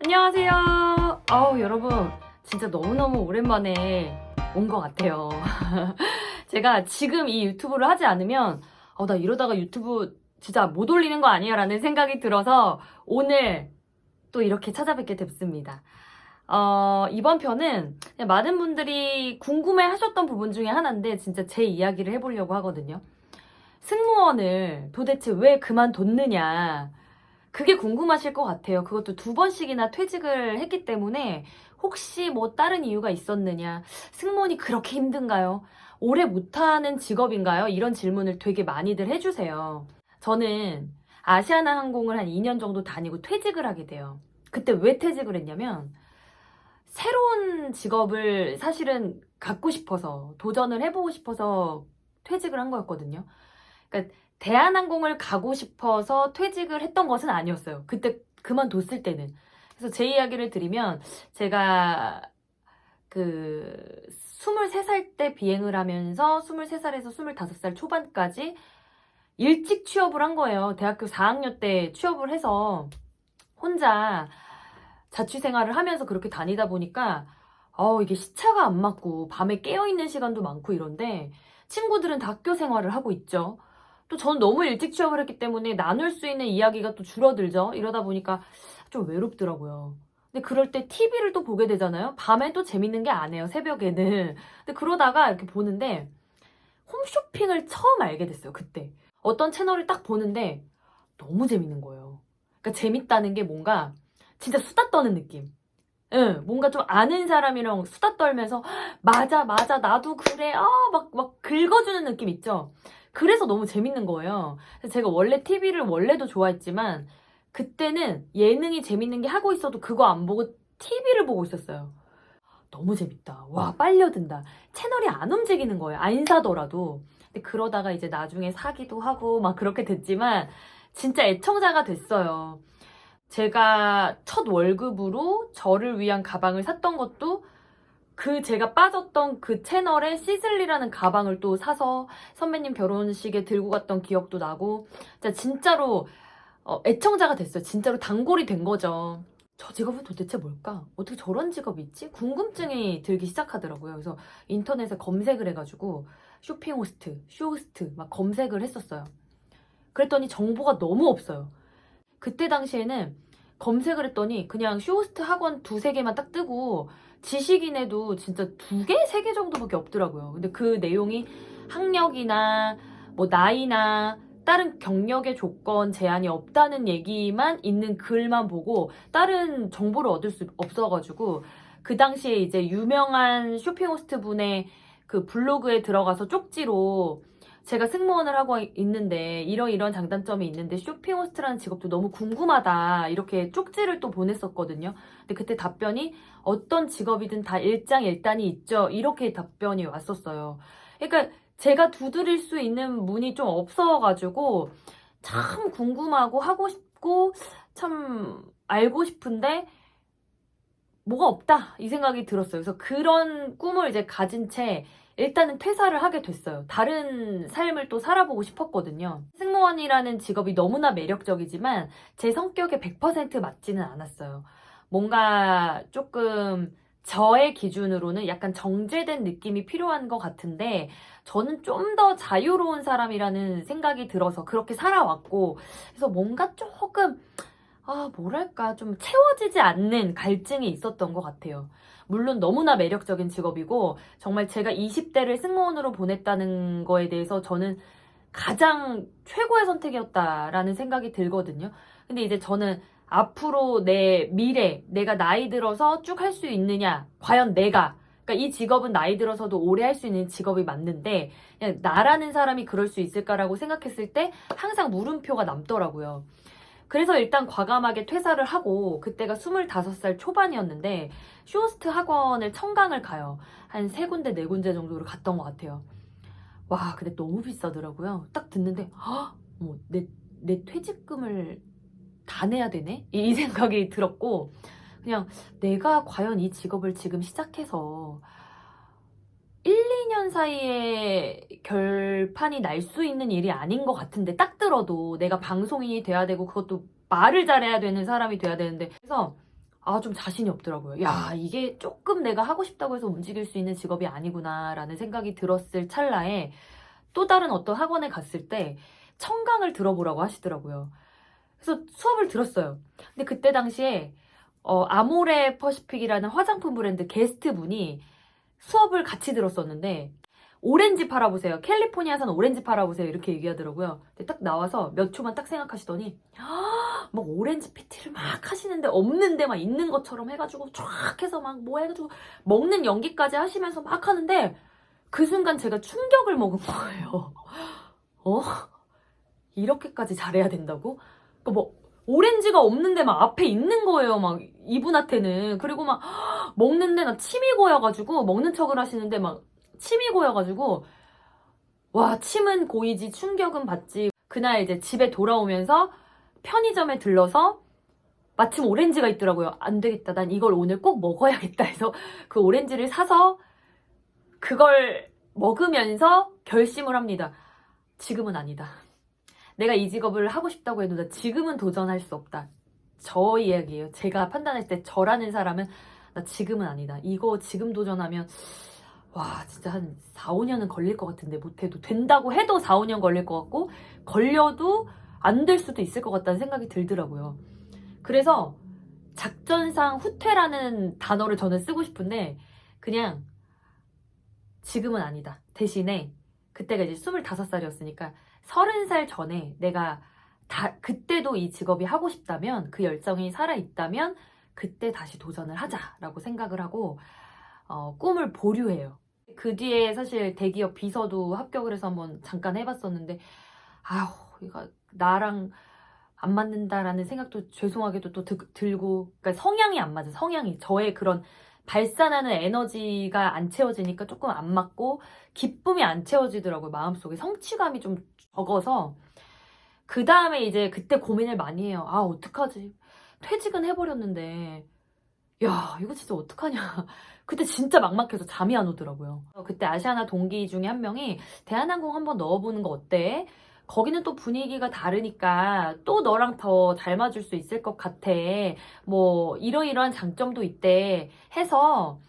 안녕하세요. 여러분, 진짜 너무너무 오랜만에 온 것 같아요. 제가 지금 이 유튜브를 하지 않으면, 나 이러다가 유튜브 진짜 못 올리는 거 아니야? 라는 생각이 들어서 오늘 또 이렇게 찾아뵙게 됐습니다. 이번 편은 그냥 많은 분들이 궁금해 하셨던 부분 중에 하나인데, 진짜 제 이야기를 해보려고 하거든요. 승무원을 도대체 왜 그만뒀느냐. 그게 궁금하실 것 같아요. 그것도 2번씩이나 퇴직을 했기 때문에 혹시 뭐 다른 이유가 있었느냐? 승무원이 그렇게 힘든가요? 오래 못하는 직업인가요? 이런 질문을 되게 많이들 해주세요. 저는 아시아나 항공을 한 2년 정도 다니고 퇴직을 하게 돼요. 그때 왜 퇴직을 했냐면 새로운 직업을 사실은 갖고 싶어서 도전을 해보고 싶어서 퇴직을 한 거였거든요. 그러니까 대한항공을 가고 싶어서 퇴직을 했던 것은 아니었어요. 그때 그만뒀을 때는. 그래서 제 이야기를 드리면 제가 그 23살 때 비행을 하면서 23살에서 25살 초반까지 일찍 취업을 한 거예요. 대학교 4학년 때 취업을 해서 혼자 자취 생활을 하면서 그렇게 다니다 보니까 이게 시차가 안 맞고 밤에 깨어있는 시간도 많고 이런데 친구들은 다 학교 생활을 하고 있죠. 또 전 너무 일찍 취업을 했기 때문에 나눌 수 있는 이야기가 또 줄어들죠. 이러다 보니까 좀 외롭더라고요. 근데 그럴 때 TV를 또 보게 되잖아요. 밤에 또 재밌는 게 안 해요. 새벽에는. 근데 그러다가 이렇게 보는데 홈쇼핑을 처음 알게 됐어요. 그때. 어떤 채널을 딱 보는데 너무 재밌는 거예요. 그러니까 재밌다는 게 뭔가 진짜 수다 떠는 느낌. 응, 뭔가 좀 아는 사람이랑 수다 떨면서 맞아 맞아 나도 그래 막 긁어주는 느낌 있죠. 그래서 너무 재밌는 거예요. 그래서 제가 원래 TV를 원래도 좋아했지만 그때는 예능이 재밌는 게 하고 있어도 그거 안 보고 TV를 보고 있었어요. 너무 재밌다. 와, 빨려든다. 채널이 안 움직이는 거예요. 안 사더라도. 근데 그러다가 이제 나중에 사기도 하고 막 그렇게 됐지만 진짜 애청자가 됐어요. 제가 첫 월급으로 저를 위한 가방을 샀던 것도 그 제가 빠졌던 그 채널에 시즐리라는 가방을 또 사서 선배님 결혼식에 들고 갔던 기억도 나고 진짜로 애청자가 됐어요. 진짜로 단골이 된 거죠. 저 직업은 도대체 뭘까? 어떻게 저런 직업이 있지? 궁금증이 들기 시작하더라고요. 그래서 인터넷에 검색을 해가지고 쇼핑 호스트, 쇼호스트 막 검색을 했었어요. 그랬더니 정보가 너무 없어요. 그때 당시에는 검색을 했더니 그냥 쇼호스트 학원 2-3개만 딱 뜨고 지식인에도 진짜 2개, 3개 정도밖에 없더라고요. 근데 그 내용이 학력이나 뭐 나이나 다른 경력의 조건 제한이 없다는 얘기만 있는 글만 보고 다른 정보를 얻을 수 없어가지고 그 당시에 이제 유명한 쇼핑 호스트 분의 그 블로그에 들어가서 쪽지로 제가 승무원을 하고 있는데 이런 장단점이 있는데 쇼핑 호스트라는 직업도 너무 궁금하다 이렇게 쪽지를 또 보냈었거든요. 근데 그때 답변이 어떤 직업이든 다 일장일단이 있죠. 이렇게 답변이 왔었어요. 그러니까 제가 두드릴 수 있는 문이 좀 없어가지고 참 궁금하고 하고 싶고 참 알고 싶은데 뭐가 없다 이 생각이 들었어요. 그래서 그런 꿈을 이제 가진 채 일단은 퇴사를 하게 됐어요. 다른 삶을 또 살아보고 싶었거든요. 승무원이라는 직업이 너무나 매력적이지만 제 성격에 100% 맞지는 않았어요. 뭔가 조금 저의 기준으로는 약간 정제된 느낌이 필요한 것 같은데 저는 좀 더 자유로운 사람이라는 생각이 들어서 그렇게 살아왔고 그래서 뭔가 조금 뭐랄까, 좀 채워지지 않는 갈증이 있었던 것 같아요. 물론 너무나 매력적인 직업이고, 정말 제가 20대를 승무원으로 보냈다는 거에 대해서 저는 가장 최고의 선택이었다라는 생각이 들거든요. 근데 이제 저는 앞으로 내 미래, 내가 나이 들어서 쭉 할 수 있느냐, 과연 내가, 그러니까 이 직업은 나이 들어서도 오래 할 수 있는 직업이 맞는데, 그냥 나라는 사람이 그럴 수 있을까라고 생각했을 때 항상 물음표가 남더라고요. 그래서 일단 과감하게 퇴사를 하고 그때가 25살 초반이었는데 쇼호스트 학원을 청강을 가요. 한 3군데 4군데 정도를 갔던 것 같아요. 와 근데 너무 비싸더라고요. 딱 듣는데 내 퇴직금을 다 내야 되네? 이 생각이 들었고 그냥 내가 과연 이 직업을 지금 시작해서 1-2년 사이에 결판이 날 수 있는 일이 아닌 것 같은데 딱 들어도 내가 방송인이 돼야 되고 그것도 말을 잘해야 되는 사람이 돼야 되는데 그래서 좀 자신이 없더라고요. 야, 이게 조금 내가 하고 싶다고 해서 움직일 수 있는 직업이 아니구나라는 생각이 들었을 찰나에 또 다른 어떤 학원에 갔을 때 청강을 들어보라고 하시더라고요. 그래서 수업을 들었어요. 근데 그때 당시에 아모레 퍼시픽이라는 화장품 브랜드 게스트분이 수업을 같이 들었었는데 오렌지 팔아보세요. 캘리포니아산 오렌지 팔아보세요. 이렇게 얘기하더라고요. 근데 딱 나와서 몇 초만 딱 생각하시더니 막 오렌지 PT를 막 하시는데 없는데 막 있는 것처럼 해가지고 쫙 해서 막 뭐 해가지고 먹는 연기까지 하시면서 막 하는데 그 순간 제가 충격을 먹은 거예요. 어? 이렇게까지 잘해야 된다고? 그러니까 뭐 오렌지가 없는데 막 앞에 있는 거예요. 막 이분한테는. 그리고 막 먹는데 나 침이 고여가지고 먹는 척을 하시는데 막 침이 고여가지고 와, 침은 고이지 충격은 받지. 그날 이제 집에 돌아오면서 편의점에 들러서 마침 오렌지가 있더라고요. 안 되겠다. 난 이걸 오늘 꼭 먹어야겠다 해서 그 오렌지를 사서 그걸 먹으면서 결심을 합니다. 지금은 아니다. 내가 이 직업을 하고 싶다고 해도 나 지금은 도전할 수 없다. 저 이야기예요. 제가 판단했을 때 저라는 사람은 나 지금은 아니다. 이거 지금 도전하면 와, 진짜 한 4, 5년은 걸릴 것 같은데 못해도 된다고 해도 4, 5년 걸릴 것 같고 걸려도 안 될 수도 있을 것 같다는 생각이 들더라고요. 그래서 작전상 후퇴라는 단어를 저는 쓰고 싶은데 그냥 지금은 아니다. 대신에 그때가 이제 25살이었으니까 30살 전에 내가 그때도 이 직업이 하고 싶다면 그 열정이 살아있다면 그때 다시 도전을 하자라고 생각을 하고 꿈을 보류해요. 그 뒤에 사실 대기업 비서도 합격을 해서 한번 잠깐 해봤었는데 아우 이거 나랑 안 맞는다라는 생각도 죄송하게도 또 들고 그러니까 성향이 안 맞아. 성향이 저의 그런 발산하는 에너지가 안 채워지니까 조금 안 맞고 기쁨이 안 채워지더라고요. 마음속에 성취감이 좀 적어서 그 다음에 이제 그때 고민을 많이 해요. 어떡하지? 퇴직은 해버렸는데 야 이거 진짜 어떡하냐. 그때 진짜 막막해서 잠이 안 오더라고요. 그때 아시아나 동기 중에 한 명이 대한항공 한번 넣어보는 거 어때? 거기는 또 분위기가 다르니까 또 너랑 더 잘 맞을 수 있을 것 같아. 뭐 이러이러한 장점도 있대 해서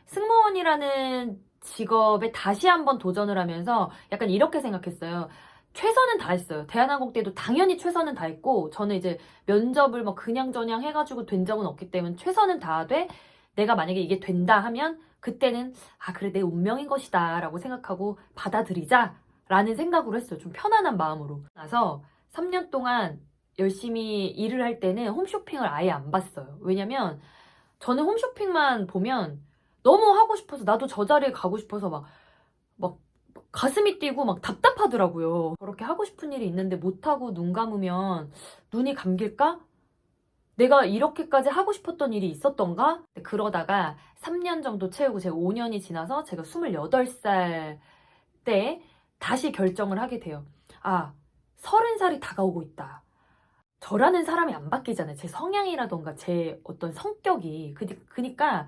승무원이라는 직업에 다시 한번 도전을 하면서 약간 이렇게 생각했어요. 최선은 다했어요. 대한항공 때도 당연히 최선은 다했고 저는 이제 면접을 뭐 그냥저냥 해가지고 된 적은 없기 때문에 최선은 다하되 내가 만약에 이게 된다 하면 그때는 그래 내 운명인 것이다 라고 생각하고 받아들이자 라는 생각으로 했어요. 좀 편안한 마음으로. 나서 3년 동안 열심히 일을 할 때는 홈쇼핑을 아예 안 봤어요. 왜냐면 저는 홈쇼핑만 보면 너무 하고 싶어서 나도 저 자리에 가고 싶어서 막 가슴이 뛰고 막 답답하더라고요. 그렇게 하고 싶은 일이 있는데 못하고 눈 감으면 눈이 감길까? 내가 이렇게까지 하고 싶었던 일이 있었던가? 그러다가 3년 정도 채우고 제가 5년이 지나서 제가 28살 때 다시 결정을 하게 돼요. 30살이 다가오고 있다. 저라는 사람이 안 바뀌잖아요. 제 성향이라던가 제 어떤 성격이. 그니까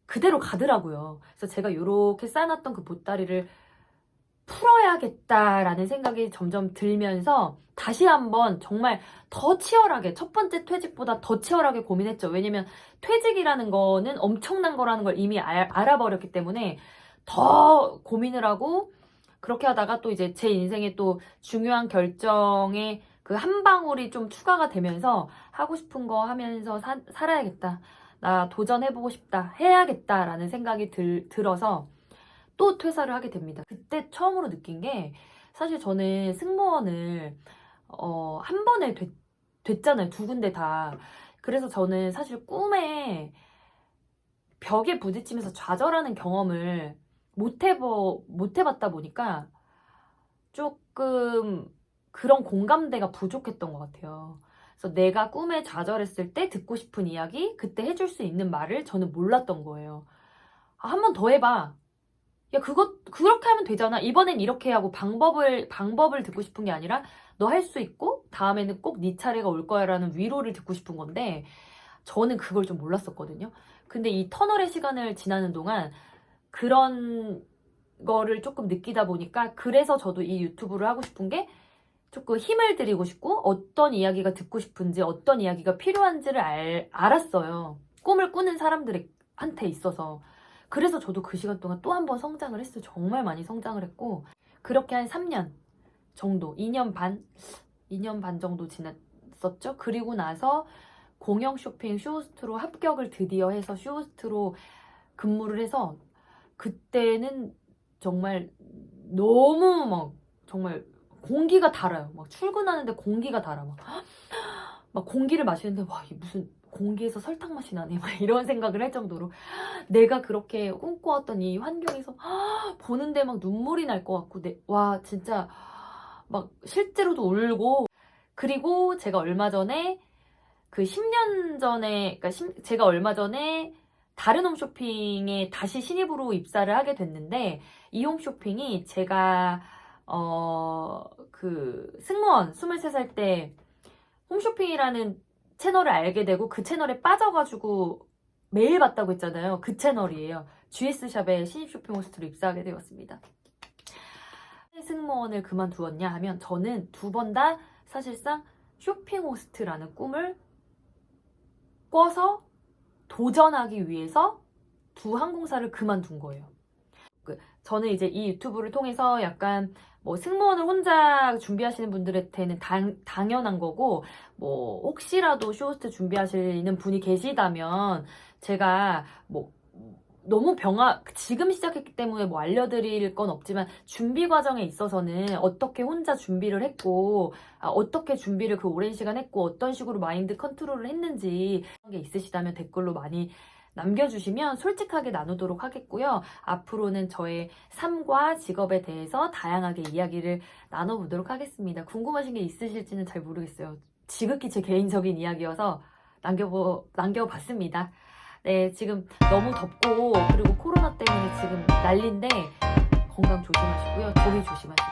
그대로 가더라고요. 그래서 제가 이렇게 쌓아놨던 그 보따리를 풀어야겠다라는 생각이 점점 들면서 다시 한번 정말 더 치열하게 첫 번째 퇴직보다 더 치열하게 고민했죠. 왜냐면 퇴직이라는 거는 엄청난 거라는 걸 이미 알아버렸기 때문에 더 고민을 하고 그렇게 하다가 또 이제 제 인생의 또 중요한 결정에 그 한 방울이 좀 추가가 되면서 하고 싶은 거 하면서 살아야겠다. 나 도전해보고 싶다. 해야겠다라는 생각이 들어서 또 퇴사를 하게 됩니다. 그때 처음으로 느낀 게 사실 저는 승무원을 한 번에 됐잖아요. 두 군데 다. 그래서 저는 사실 꿈에 벽에 부딪히면서 좌절하는 경험을 못 해봤다 보니까 조금 그런 공감대가 부족했던 것 같아요. 그래서 내가 꿈에 좌절했을 때 듣고 싶은 이야기, 그때 해줄 수 있는 말을 저는 몰랐던 거예요. 한 번 더 해봐. 야, 그렇게 하면 되잖아. 이번엔 이렇게 하고 방법을 듣고 싶은 게 아니라 너 할 수 있고 다음에는 꼭 네 차례가 올 거야 라는 위로를 듣고 싶은 건데 저는 그걸 좀 몰랐었거든요. 근데 이 터널의 시간을 지나는 동안 그런 거를 조금 느끼다 보니까 그래서 저도 이 유튜브를 하고 싶은 게 조금 힘을 드리고 싶고 어떤 이야기가 듣고 싶은지 어떤 이야기가 필요한지를 알았어요. 꿈을 꾸는 사람들한테 있어서. 그래서 저도 그 시간 동안 또 한 번 성장을 했어요. 정말 많이 성장을 했고 그렇게 한 3년 정도 2년 반 정도 지났었죠. 그리고 나서 공영 쇼핑 쇼호스트로 합격을 드디어 해서 쇼호스트로 근무를 해서 그때는 정말 너무 막 정말 공기가 달아요. 막 출근하는데 공기가 달아. 막 공기를 마시는데 와, 이게 무슨 공기에서 설탕 맛이 나네. 막 이런 생각을 할 정도로 내가 그렇게 꿈꿔왔던 이 환경에서 보는데 막 눈물이 날 것 같고 와 진짜 막 실제로도 울고 그리고 제가 얼마 전에 그 10년 전에 그러니까 제가 얼마 전에 다른 홈쇼핑에 다시 신입으로 입사를 하게 됐는데 이 홈쇼핑이 제가 그 승무원 23살 때 홈쇼핑이라는 채널을 알게 되고 그 채널에 빠져가지고 매일 봤다고 했잖아요. 그 채널이에요. GS샵에 신입 쇼핑 호스트로 입사하게 되었습니다. 승무원을 그만두었냐 하면 저는 두 번 다 사실상 쇼핑 호스트라는 꿈을 꿔서 도전하기 위해서 두 항공사를 그만둔 거예요. 저는 이제 이 유튜브를 통해서 약간 뭐 승무원을 혼자 준비하시는 분들한테는 당연한 거고 뭐 혹시라도 쇼호스트 준비하시는 분이 계시다면 제가 뭐 너무 지금 시작했기 때문에 뭐 알려드릴 건 없지만 준비 과정에 있어서는 어떻게 혼자 준비를 했고 어떻게 준비를 그 오랜 시간 했고 어떤 식으로 마인드 컨트롤을 했는지 그런 게 있으시다면 댓글로 많이 남겨주시면 솔직하게 나누도록 하겠고요. 앞으로는 저의 삶과 직업에 대해서 다양하게 이야기를 나눠보도록 하겠습니다. 궁금하신 게 있으실지는 잘 모르겠어요. 지극히 제 개인적인 이야기여서 남겨봤습니다. 네, 지금 너무 덥고 그리고 코로나 때문에 지금 난리인데 건강 조심하시고요. 더위 조심하시고요.